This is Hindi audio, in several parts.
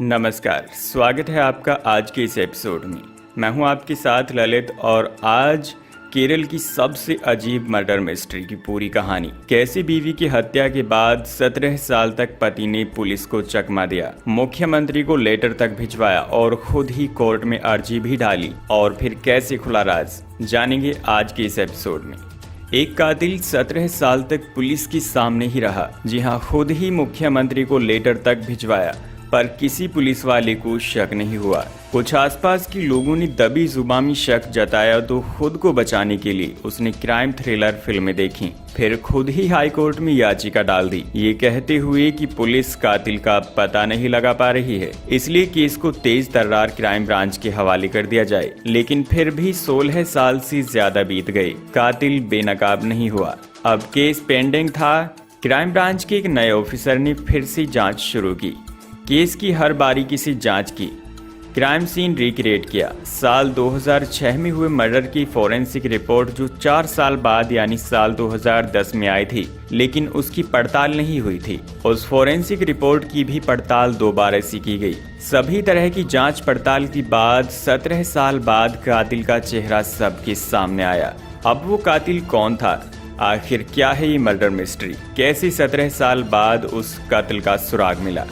नमस्कार, स्वागत है आपका आज के इस एपिसोड में। मैं हूं आपके साथ ललित और आज केरल की सबसे अजीब मर्डर मिस्ट्री की पूरी कहानी। कैसे बीवी की हत्या के बाद 17 साल तक पति ने पुलिस को चकमा दिया, मुख्यमंत्री को लेटर तक भिजवाया और खुद ही कोर्ट में अर्जी भी डाली, और फिर कैसे खुला राज, जानेंगे आज के इस एपिसोड में। एक कातिल 17 साल तक पुलिस के सामने ही रहा। जी हाँ, खुद ही मुख्यमंत्री को लेटर तक भिजवाया, पर किसी पुलिस वाले को शक नहीं हुआ। कुछ आसपास के लोगों ने दबी जुबान में शक जताया तो खुद को बचाने के लिए उसने क्राइम थ्रिलर फिल्में देखी, फिर खुद ही हाई कोर्ट में याचिका डाल दी, ये कहते हुए कि पुलिस कातिल का पता नहीं लगा पा रही है, इसलिए केस को तेज तर्रार क्राइम ब्रांच के हवाले कर दिया जाए। लेकिन फिर भी 16 साल से ज्यादा बीत गए, कातिल बेनकाब नहीं हुआ। अब केस पेंडिंग था। क्राइम ब्रांच के एक नए ऑफिसर ने फिर से जांच शुरू की, केस की हर बारीकी से जांच की, क्राइम सीन रिक्रिएट किया। साल 2006 में हुए मर्डर की फॉरेंसिक रिपोर्ट जो 4 साल बाद यानी साल 2010 में आई थी, लेकिन उसकी पड़ताल नहीं हुई थी। उस फॉरेंसिक रिपोर्ट की भी पड़ताल दोबारा से की गई। सभी तरह की जांच पड़ताल के बाद 17 साल बाद कातिल का चेहरा सबके सामने आया। अब वो कातिल कौन था? आखिर क्या है ये मर्डर मिस्ट्री? कैसे 17 साल बाद उस कातिल का सुराग मिला?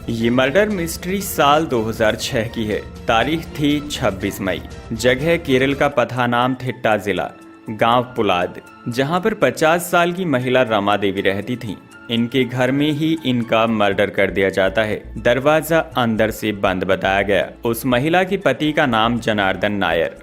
ये मर्डर मिस्ट्री साल 2006 की है। तारीख थी 26 मई। जगह केरल का पथानाम थिट्टा जिला, गांव पुलाद, जहां पर 50 साल की महिला रमा देवी रहती थीं। इनके घर में ही इनका मर्डर कर दिया जाता है। दरवाजा अंदर से बंद बताया गया। उस महिला के पति का नाम जनार्दन नायर।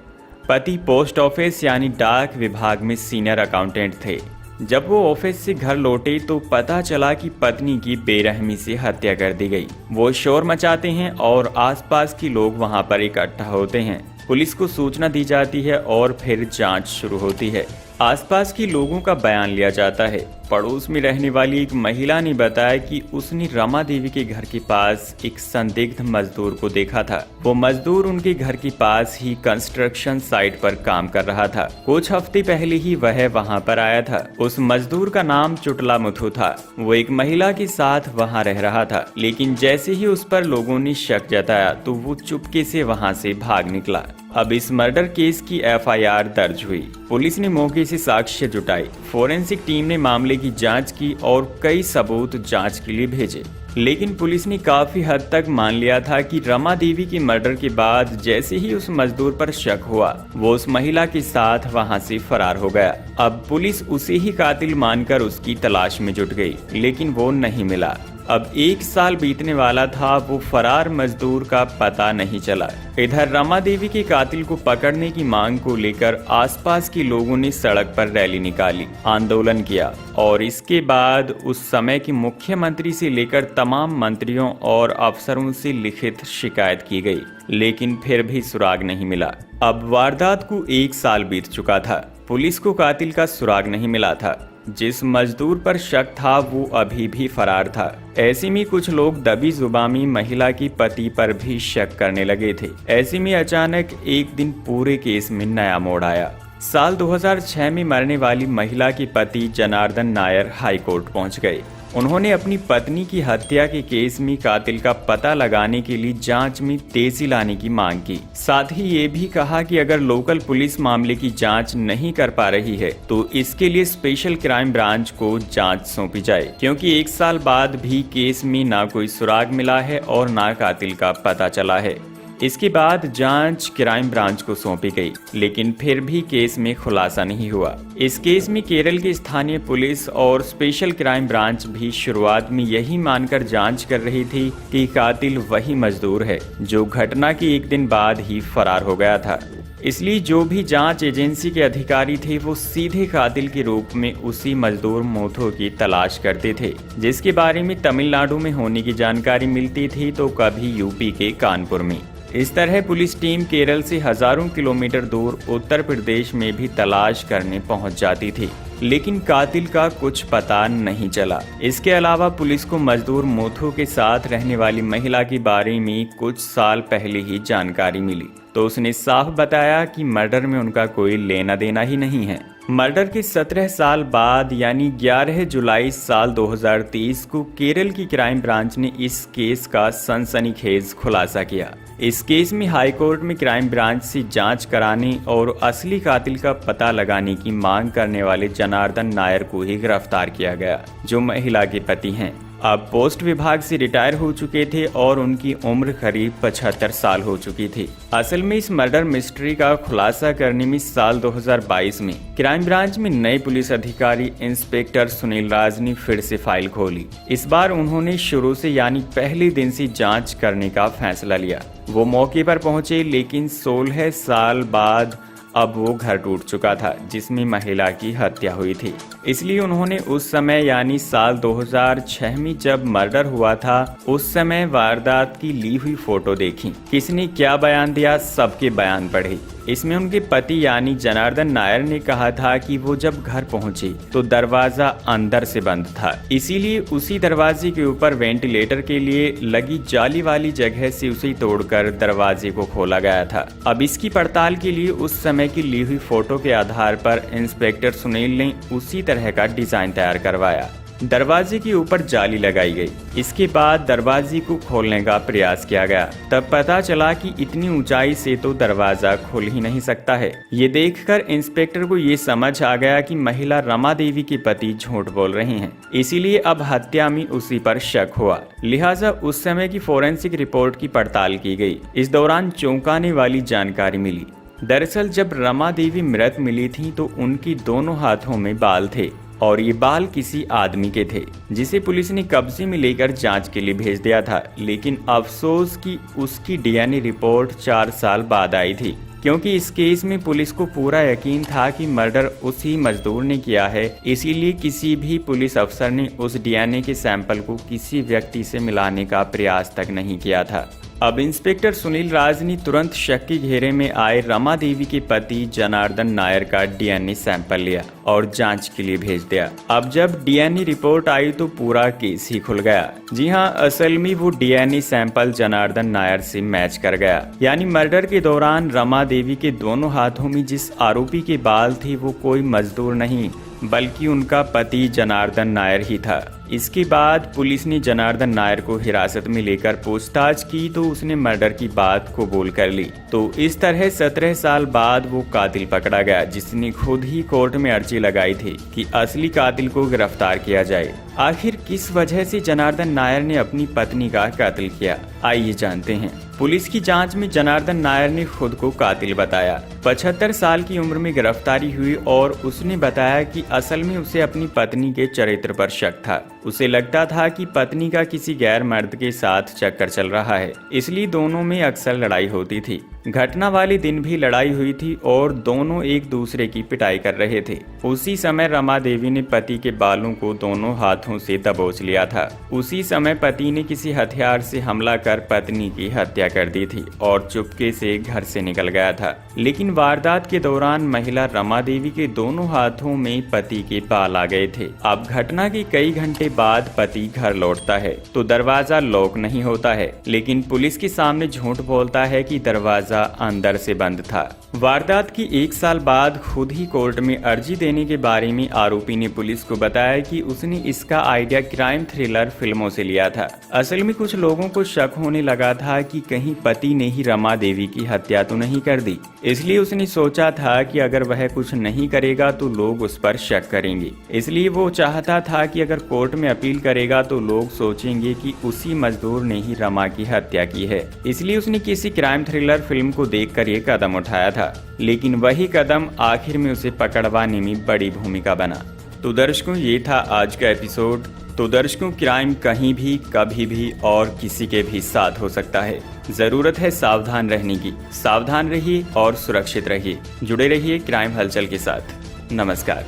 पति पोस्ट ऑफिस यानी डाक विभाग में सीनियर अकाउंटेंट थे। जब वो ऑफिस से घर लौटे तो पता चला कि पत्नी की बेरहमी से हत्या कर दी गई। वो शोर मचाते हैं और आसपास के लोग वहां पर इकट्ठा होते हैं। पुलिस को सूचना दी जाती है और फिर जांच शुरू होती है। आसपास के लोगों का बयान लिया जाता है। पड़ोस में रहने वाली एक महिला ने बताया कि उसने रमा देवी के घर के पास एक संदिग्ध मजदूर को देखा था। वो मजदूर उनके घर के पास ही कंस्ट्रक्शन साइट पर काम कर रहा था। कुछ हफ्ते पहले ही वह वहां पर आया था। उस मजदूर का नाम चुटला मुथु था। वो एक महिला के साथ वहां रह रहा था, लेकिन जैसे ही उस पर लोगों ने शक जताया तो वो चुपके से वहां से भाग निकला। अब इस मर्डर केस की एफआईआर दर्ज हुई। पुलिस ने मौके से साक्ष्य जुटाए। फोरेंसिक टीम ने मामले की जांच की और कई सबूत जांच के लिए भेजे। लेकिन पुलिस ने काफी हद तक मान लिया था कि रमा देवी के मर्डर के बाद जैसे ही उस मजदूर पर शक हुआ, वो उस महिला के साथ वहां से फरार हो गया। अब पुलिस उसे ही कातिल मानकर उसकी तलाश में जुट गई, लेकिन वो नहीं मिला। अब 1 साल बीतने वाला था, वो फरार मजदूर का पता नहीं चला। इधर रमा देवी के कातिल को पकड़ने की मांग को लेकर आसपास के लोगों ने सड़क पर रैली निकाली, आंदोलन किया और इसके बाद उस समय के मुख्यमंत्री से लेकर तमाम मंत्रियों और अफसरों से लिखित शिकायत की गई, लेकिन फिर भी सुराग नहीं मिला। अब वारदात को 1 साल बीत चुका था। पुलिस को कातिल का सुराग नहीं मिला था। जिस मजदूर पर शक था वो अभी भी फरार था। ऐसे में कुछ लोग दबी जुबानी महिला की पति पर भी शक करने लगे थे। ऐसे में अचानक एक दिन पूरे केस में नया मोड़ आया। साल 2006 में मरने वाली महिला के पति जनार्दन नायर हाई कोर्ट पहुंच गए। उन्होंने अपनी पत्नी की हत्या के केस में कातिल का पता लगाने के लिए जांच में तेजी लाने की मांग की। साथ ही ये भी कहा कि अगर लोकल पुलिस मामले की जांच नहीं कर पा रही है तो इसके लिए स्पेशल क्राइम ब्रांच को जांच सौंपी जाए, क्योंकि 1 साल बाद भी केस में ना कोई सुराग मिला है और ना कातिल का पता चला है। इसके बाद जांच क्राइम ब्रांच को सौंपी गई, लेकिन फिर भी केस में खुलासा नहीं हुआ। इस केस में केरल की स्थानीय पुलिस और स्पेशल क्राइम ब्रांच भी शुरुआत में यही मानकर जांच कर रही थी कि कातिल वही मजदूर है जो घटना के 1 दिन बाद ही फरार हो गया था। इसलिए जो भी जांच एजेंसी के अधिकारी थे वो सीधे कातिल के रूप में उसी मजदूर मुथु की तलाश करते थे, जिसके बारे में तमिलनाडु में होने की जानकारी मिलती थी तो कभी यूपी के कानपुर में। इस तरह पुलिस टीम केरल से हजारों किलोमीटर दूर उत्तर प्रदेश में भी तलाश करने पहुंच जाती थी, लेकिन कातिल का कुछ पता नहीं चला। इसके अलावा पुलिस को मजदूर मुथु के साथ रहने वाली महिला के बारे में कुछ साल पहले ही जानकारी मिली, तो उसने साफ बताया कि मर्डर में उनका कोई लेना देना ही नहीं है। मर्डर के 17 साल बाद यानी 11 जुलाई साल 2023 को केरल की क्राइम ब्रांच ने इस केस का सनसनीखेज खुलासा किया। इस केस में हाई कोर्ट में क्राइम ब्रांच से जांच कराने और असली कातिल का पता लगाने की मांग करने वाले जनार्दन नायर को ही गिरफ्तार किया गया, जो महिला के पति हैं। अब पोस्ट विभाग से रिटायर हो चुके थे और उनकी उम्र करीब 75 साल हो चुकी थी। असल में इस मर्डर मिस्ट्री का खुलासा करने में साल 2022 में क्राइम ब्रांच में नए पुलिस अधिकारी इंस्पेक्टर सुनील राज ने फिर से फाइल खोली। इस बार उन्होंने शुरू से यानी पहले दिन से जांच करने का फैसला लिया। वो मौके पर पहुंचे, लेकिन 16 साल बाद अब वो घर टूट चुका था जिसमें महिला की हत्या हुई थी। इसलिए उन्होंने उस समय यानी साल 2006 में जब मर्डर हुआ था उस समय वारदात की ली हुई फोटो देखी। किसने क्या बयान दिया, सबके बयान पढ़े। इसमें उनके पति यानी जनार्दन नायर ने कहा था कि वो जब घर पहुंचे तो दरवाजा अंदर से बंद था, इसीलिए उसी दरवाजे के ऊपर वेंटिलेटर के लिए लगी जाली वाली जगह से उसे तोड़कर दरवाजे को खोला गया था। अब इसकी पड़ताल के लिए उस समय की ली हुई फोटो के आधार पर इंस्पेक्टर सुनील ने उसी तरह का डिजाइन तैयार करवाया। दरवाजे के ऊपर जाली लगाई गई। इसके बाद दरवाजे को खोलने का प्रयास किया गया। तब पता चला कि इतनी ऊंचाई से तो दरवाजा खुल ही नहीं सकता है। ये देखकर इंस्पेक्टर को ये समझ आ गया कि महिला रमा देवी के पति झूठ बोल रहे हैं, इसीलिए अब हत्या में उसी पर शक हुआ। लिहाजा उस समय की फोरेंसिक रिपोर्ट की पड़ताल की गई। इस दौरान चौंकाने वाली जानकारी मिली। दरअसल जब रमा देवी मृत मिली थी तो उनकी दोनों हाथों में बाल थे और ये बाल किसी आदमी के थे, जिसे पुलिस ने कब्जे में लेकर जांच के लिए भेज दिया था। लेकिन अफसोस कि उसकी डीएनए रिपोर्ट 4 साल बाद आई थी, क्योंकि इस केस में पुलिस को पूरा यकीन था कि मर्डर उसी मजदूर ने किया है। इसीलिए किसी भी पुलिस अफसर ने उस डीएनए के सैंपल को किसी व्यक्ति से मिलाने का प्रयास तक नहीं किया था। अब इंस्पेक्टर सुनील राज ने तुरंत शक के घेरे में आए रमा देवी के पति जनार्दन नायर का डीएनए सैंपल लिया और जांच के लिए भेज दिया। अब जब डीएनए रिपोर्ट आई तो पूरा केस ही खुल गया। जी हाँ, असल में वो डीएनए सैंपल जनार्दन नायर से मैच कर गया। यानी मर्डर के दौरान रमा देवी के दोनों हाथों में जिस आरोपी के बाल थे वो कोई मजदूर नहीं बल्कि उनका पति जनार्दन नायर ही था। इसके बाद पुलिस ने जनार्दन नायर को हिरासत में लेकर पूछताछ की तो उसने मर्डर की बात कबूल कर ली। तो इस तरह 17 साल बाद वो कातिल पकड़ा गया, जिसने खुद ही कोर्ट में अर्जी लगाई थी कि असली कातिल को गिरफ्तार किया जाए। आखिर किस वजह से जनार्दन नायर ने अपनी पत्नी का कत्ल किया, आइए जानते हैं। पुलिस की जांच में जनार्दन नायर ने खुद को कातिल बताया। 75 साल की उम्र में गिरफ्तारी हुई और उसने बताया कि असल में उसे अपनी पत्नी के चरित्र पर शक था। उसे लगता था कि पत्नी का किसी गैर मर्द के साथ चक्कर चल रहा है, इसलिए दोनों में अक्सर लड़ाई होती थी। घटना वाले दिन भी लड़ाई हुई थी और दोनों एक दूसरे की पिटाई कर रहे थे। उसी समय रमा देवी ने पति के बालों को दोनों हाथों से दबोच लिया था। उसी समय पति ने किसी हथियार से हमला कर पत्नी की हत्या कर दी थी और चुपके से घर से निकल गया था। लेकिन वारदात के दौरान महिला रमा देवी के दोनों हाथों में पति के बाल आ गए थे। अब घटना के कई घंटे बाद पति घर लौटता है तो दरवाजा लॉक नहीं होता है, लेकिन पुलिस के सामने झूठ बोलता है कि दरवाजा अंदर से बंद था। वारदात की 1 साल बाद खुद ही कोर्ट में अर्जी देने के बारे में आरोपी ने पुलिस को बताया कि उसने इसका आइडिया क्राइम थ्रिलर फिल्मों से लिया था। असल में कुछ लोगों को शक होने लगा था कि कहीं पति ने ही रमा देवी की हत्या तो नहीं कर दी, इसलिए उसने सोचा था कि अगर वह कुछ नहीं करेगा तो लोग उस पर शक करेंगे। इसलिए वो चाहता था कि अगर कोर्ट में अपील करेगा तो लोग सोचेंगे कि उसी मजदूर ने ही रमा की हत्या की है। इसलिए उसने किसी क्राइम थ्रिलर फिल्म को देखकर ये कदम उठाया था, लेकिन वही कदम आखिर में उसे पकड़वाने में बड़ी भूमिका बना। तो दर्शकों, ये था आज का एपिसोड। तो दर्शकों, क्राइम कहीं भी कभी भी और किसी के भी साथ हो सकता है। जरूरत है सावधान रहने की। सावधान रहिए और सुरक्षित रहिए। जुड़े रहिए क्राइम हलचल के साथ। नमस्कार।